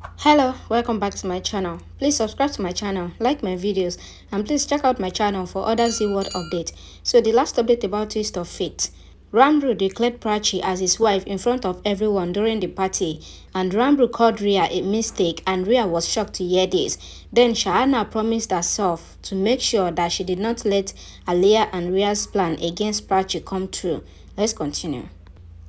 Hello, welcome back to my channel. Please subscribe to my channel, like my videos, and please check out my channel for other Z-World updates. So the last update about Twist of Fate. Ranbir declared Prachi as his wife in front of everyone during the party, and Ranbir called Rhea a mistake, and Rhea was shocked to hear this. Then Shahana promised herself to make sure that she did not let Aliyah and Rhea's plan against Prachi come true. Let's continue.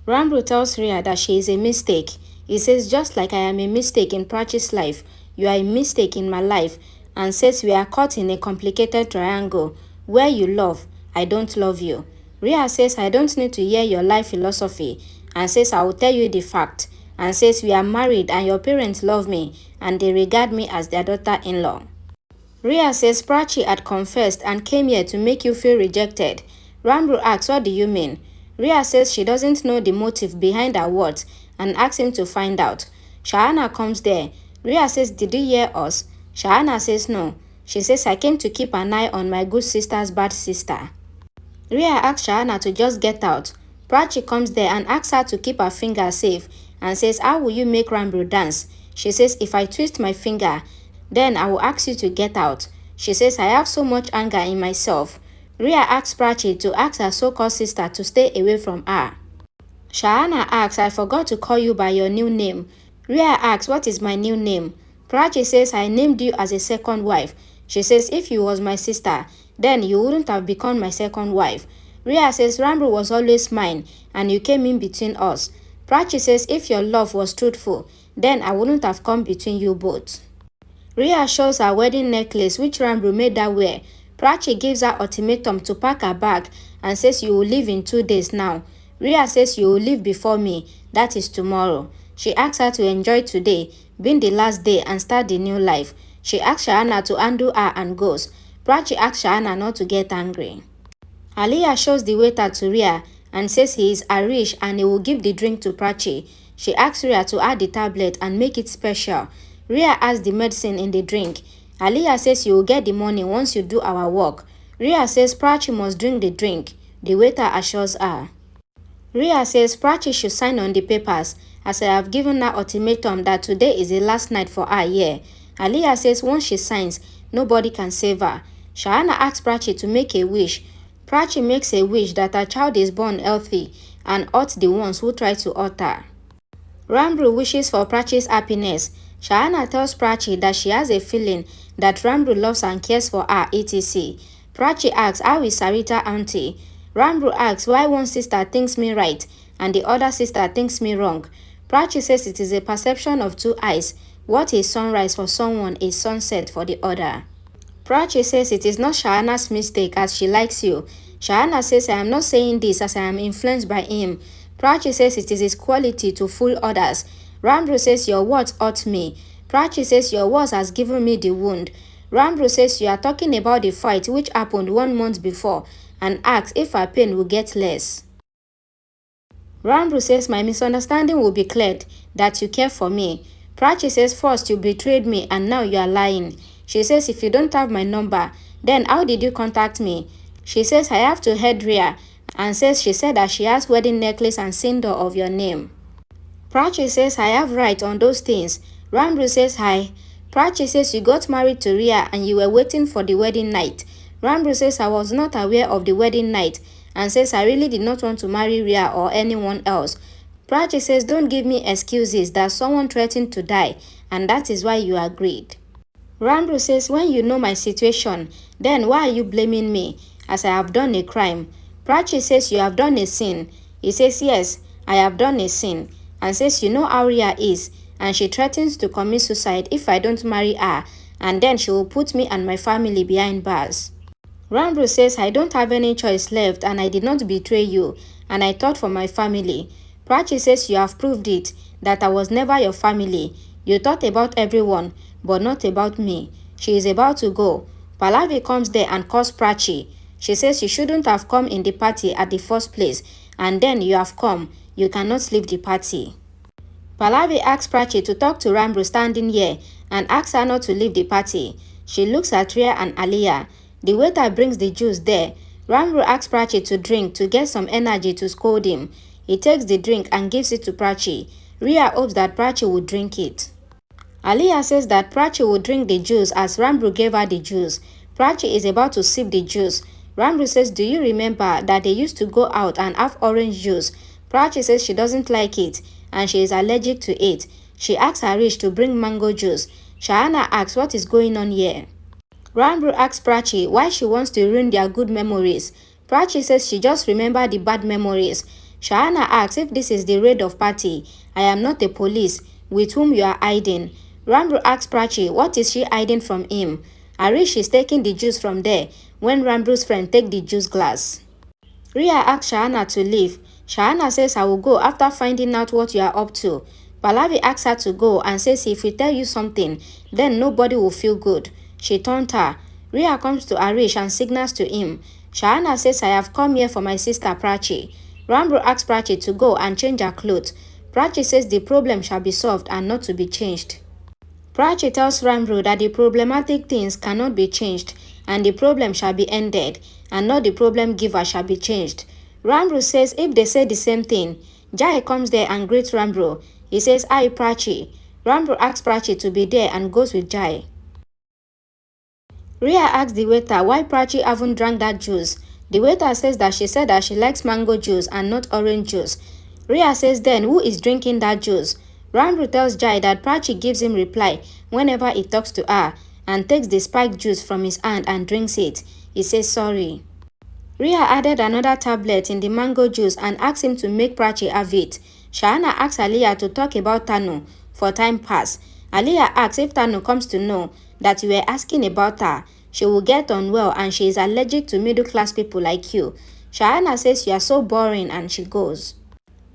Ranbir tells Rhea that she is a mistake. He says, just like I am a mistake in Prachi's life, you are a mistake in my life, and says we are caught in a complicated triangle where you love, I don't love you. Rhea says, I don't need to hear your life philosophy, and says I will tell you the fact, and says we are married and your parents love me and they regard me as their daughter-in-law. Rhea says Prachi had confessed and came here to make you feel rejected. Ranbir asks, what do you mean? Rhea says she doesn't know the motive behind her words and asks him to find out. Shahana comes there. Rhea says, did you hear us? Shahana says no. She says, I came to keep an eye on my good sister's bad sister. Rhea asks Shahana to just get out. Prachi comes there and asks her to keep her finger safe and says, how will you make Ranbir dance? She says, if I twist my finger, then I will ask you to get out. She says, I have so much anger in myself. Rhea asks Prachi to ask her so-called sister to stay away from her. Shahana asks, I forgot to call you by your new name. Rhea asks, what is my new name? Prachi says, I named you as a second wife. She says, if you was my sister, then you wouldn't have become my second wife. Rhea says, Ranbir was always mine, and you came in between us. Prachi says, if your love was truthful, then I wouldn't have come between you both. Rhea shows her wedding necklace, which Ranbir made her wear. Prachi gives her ultimatum to pack her bag and says, you will leave in 2 days now. Rhea says, you will leave before me, that is tomorrow. She asks her to enjoy today, being the last day, and start the new life. She asks Shahana to undo her and goes. Prachi asks Shahana not to get angry. Aliyah shows the waiter to Rhea and says he is Irish and he will give the drink to Prachi. She asks Rhea to add the tablet and make it special. Rhea adds the medicine in the drink. Aliyah says you will get the money once you do our work. Rhea says Prachi must drink the drink. The waiter assures her. Rhea says Prachi should sign on the papers as I have given her ultimatum that today is the last night for her here. Aliyah says once she signs, nobody can save her. Shahana asks Prachi to make a wish. Prachi makes a wish that her child is born healthy and hurt the ones who try to hurt her. Ranbir wishes for Prachi's happiness. Shahana tells Prachi that she has a feeling that Ranbir loves and cares for her, etc. Prachi asks, how is Sarita auntie? Ranbir asks why one sister thinks me right and the other sister thinks me wrong. Prachi says it is a perception of two eyes. What is sunrise for someone is sunset for the other. Prachi says it is not Shahana's mistake as she likes you. Shahana says I am not saying this as I am influenced by him. Prachi says it is his quality to fool others. Ranbir says your words hurt me. Prachi says your words has given me the wound. Ranbir says you are talking about the fight which happened 1 month before and asks if her pain will get less. Ranbir says my misunderstanding will be cleared, that you care for me. Prachi says first you betrayed me and now you are lying. She says if you don't have my number, then how did you contact me? She says I have to head Rhea and says she said that she has wedding necklace and cinder of your name. Prachi says I have right on those things. Ranbir says hi. Prachi says you got married to Rhea and you were waiting for the wedding night. Ranbir says I was not aware of the wedding night and says I really did not want to marry Rhea or anyone else. Prachi says don't give me excuses that someone threatened to die and that is why you agreed. Ranbir says when you know my situation, then why are you blaming me as I have done a crime? Prachi says you have done a sin. He says yes, I have done a sin and says you know how Rhea is and she threatens to commit suicide if I don't marry her and then she will put me and my family behind bars. Ranbir says I don't have any choice left and I did not betray you and I thought for my family. Prachi says you have proved it, that I was never your family. You thought about everyone but not about me. She is about to go. Pallavi comes there and calls Prachi. She says you shouldn't have come in the party at the first place and then you have come. You cannot leave the party. Pallavi asks Prachi to talk to Ranbir standing here and asks her not to leave the party. She looks at Rhea and Aliyah. The waiter brings the juice there. Ranbir asks Prachi to drink to get some energy to scold him. He takes the drink and gives it to Prachi. Rhea hopes that Prachi will drink it. Aliyah says that Prachi will drink the juice as Ranbir gave her the juice. Prachi is about to sip the juice. Ranbir says, do you remember that they used to go out and have orange juice? Prachi says she doesn't like it and she is allergic to it. She asks Harish to bring mango juice. Shahana asks what is going on here. Ranbir asks Prachi why she wants to ruin their good memories. Prachi says she just remembered the bad memories. Shahana asks if this is the raid of party. I am not the police. With whom you are hiding? Ranbir asks Prachi what is she hiding from him. Harish is taking the juice from there when Ranbir's friend take the juice glass. Rhea asks Shahana to leave. Shahana says I will go after finding out what you are up to. Pallavi asks her to go and says if we tell you something, then nobody will feel good. She turned her. Rhea comes to Harish and signals to him. Shahana says I have come here for my sister Prachi. Ranbir asks Prachi to go and change her clothes. Prachi says the problem shall be solved and not to be changed. Prachi tells Ranbir that the problematic things cannot be changed and the problem shall be ended and not the problem giver shall be changed. Ranbir says if they say the same thing, Jai comes there and greets Ranbir. He says, hi Prachi. Ranbir asks Prachi to be there and goes with Jai. Rhea asks the waiter why Prachi haven't drank that juice. The waiter says that she likes mango juice and not orange juice. Rhea says then who is drinking that juice? Ranbir tells Jai that Prachi gives him reply whenever he talks to her and takes the spiked juice from his hand and drinks it. He says sorry. Rhea added another tablet in the mango juice and asked him to make Prachi have it. Shahana asks Aliyah to talk about Tanu for time pass. Aliyah asks if Tanu comes to know that you were asking about her, she will get unwell and she is allergic to middle class people like you. Shahana says you are so boring and she goes.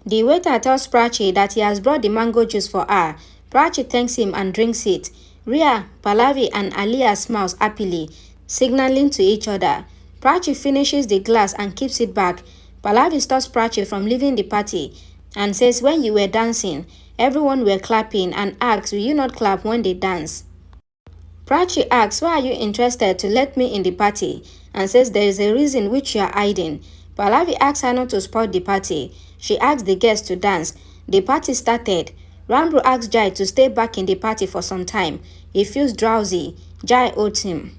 The waiter tells Prachi that he has brought the mango juice for her. Prachi thanks him and drinks it. Rhea, Pallavi and Aliyah smiles happily, signaling to each other. Prachi finishes the glass and keeps it back. Pallavi stops Prachi from leaving the party and says when you were dancing, everyone were clapping and asks will you not clap when they dance? Prachi asks why are you interested to let me in the party and says there is a reason which you are hiding. Pallavi asks her not to spoil the party. She asks the guests to dance. The party started. Ranbir asks Jai to stay back in the party for some time. He feels drowsy. Jai owes him.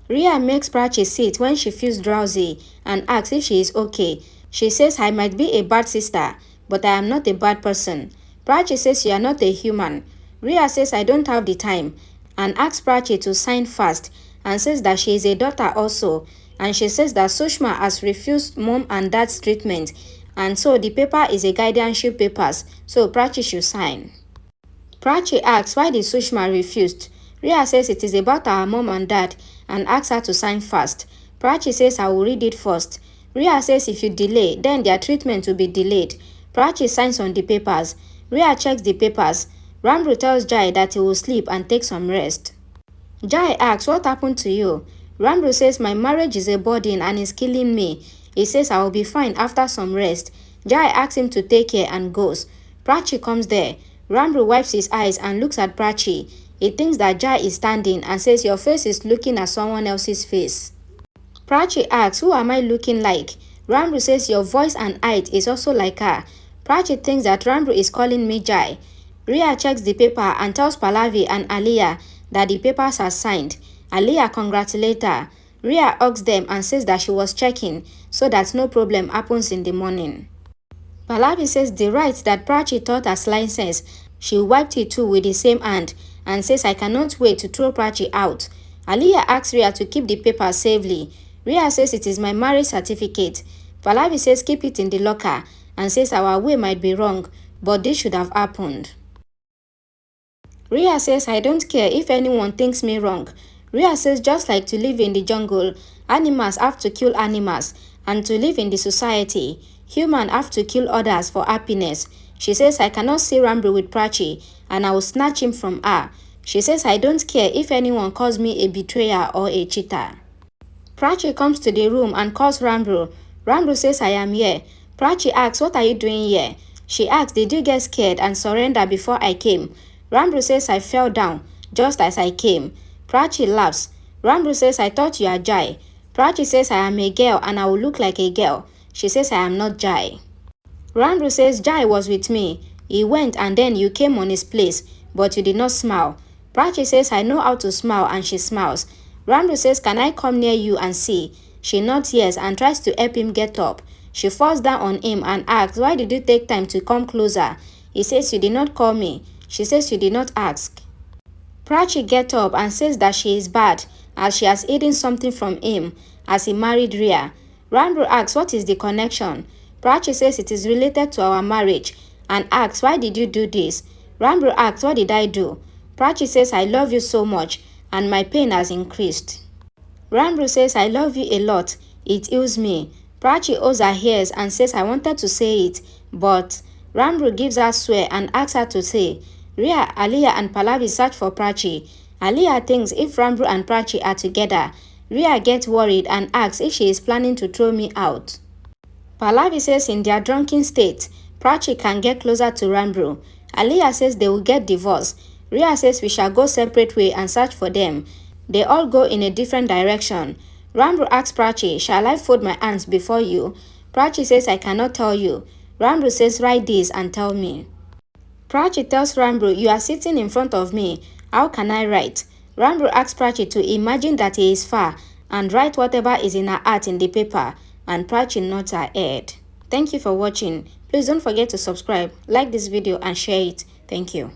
Rhea makes Prachi sit when she feels drowsy and asks if she is okay. She says I might be a bad sister, but I am not a bad person. Prachi says you are not a human. Rhea says I don't have the time and asks Prachi to sign fast and says that she is a daughter also, and she says that Sushma has refused mom and dad's treatment and so the paper is a guardianship papers, so Prachi should sign. Prachi asks why did Sushma refused. Rhea says it is about our mom and dad and asks her to sign fast. Prachi says I will read it first. Rhea says if you delay, then their treatment will be delayed. Prachi signs on the papers. Rhea checks the papers. Ranbir tells Jai that he will sleep and take some rest. Jai asks what happened to you. Ranbir says my marriage is a burden and is killing me. He says I will be fine after some rest. Jai asks him to take care and goes. Prachi comes there. Ranbir wipes his eyes and looks at Prachi. He thinks that Jai is standing and says your face is looking at someone else's face. Prachi asks who am I looking like? Ranbir says your voice and height is also like her. Prachi thinks that Ranbir is calling me Jai. Rhea checks the paper and tells Pallavi and Aliyah that the papers are signed. Aliyah congratulates her. Rhea hugs them and says that she was checking so that no problem happens in the morning. Pallavi says the right that Prachi thought as license, she wiped it too with the same hand and says I cannot wait to throw Prachi out. Aliyah asks Rhea to keep the paper safely. Rhea says it is my marriage certificate. Pallavi says keep it in the locker and says our way might be wrong, but this should have happened. Rhea says I don't care if anyone thinks me wrong. Rhea says just like to live in the jungle, animals have to kill animals, and to live in the society, humans have to kill others for happiness. She says I cannot see Ranbir with Prachi and I will snatch him from her. She says I don't care if anyone calls me a betrayer or a cheater. Prachi comes to the room and calls Ranbir. Ranbir says I am here. Prachi asks what are you doing here? She asks did you get scared and surrender before I came? Ranbir says I fell down just as I came. Prachi laughs. Ranbir says I thought you are Jai. Prachi says I am a girl and I will look like a girl. She says I am not Jai. Ranbir says Jai was with me. He went and then you came on his place, but you did not smile. Prachi says, I know how to smile, and she smiles. Ranbir says, can I come near you and see? She nods yes and tries to help him get up. She falls down on him and asks, why did you take time to come closer? He says, you did not call me. She says, you did not ask. Prachi gets up and says that she is bad as she has hidden something from him as he married Rhea. Ranbir asks, what is the connection? Prachi says it is related to our marriage and asks, why did you do this? Ranbir asks, what did I do? Prachi says, I love you so much and my pain has increased. Ranbir says, I love you a lot. It heals me. Prachi holds her ears and says, I wanted to say it, but Ranbir gives her a swear and asks her to say. Rhea, Aliyah and Pallavi search for Prachi. Aliyah thinks if Ranbir and Prachi are together. Rhea gets worried and asks if she is planning to throw me out. Pallavi says in their drunken state, Prachi can get closer to Ranbir. Aliyah says they will get divorced. Rhea says we shall go separate way and search for them. They all go in a different direction. Ranbir asks Prachi, shall I fold my hands before you? Prachi says, I cannot tell you. Ranbir says, write this and tell me. Prachi tells Ranbir, you are sitting in front of me. How can I write? Ranbir asks Prachi to imagine that he is far and write whatever is in her heart in the paper, and Prachi nods her head. Thank you for watching. Please don't forget to subscribe, like this video and share it. Thank you.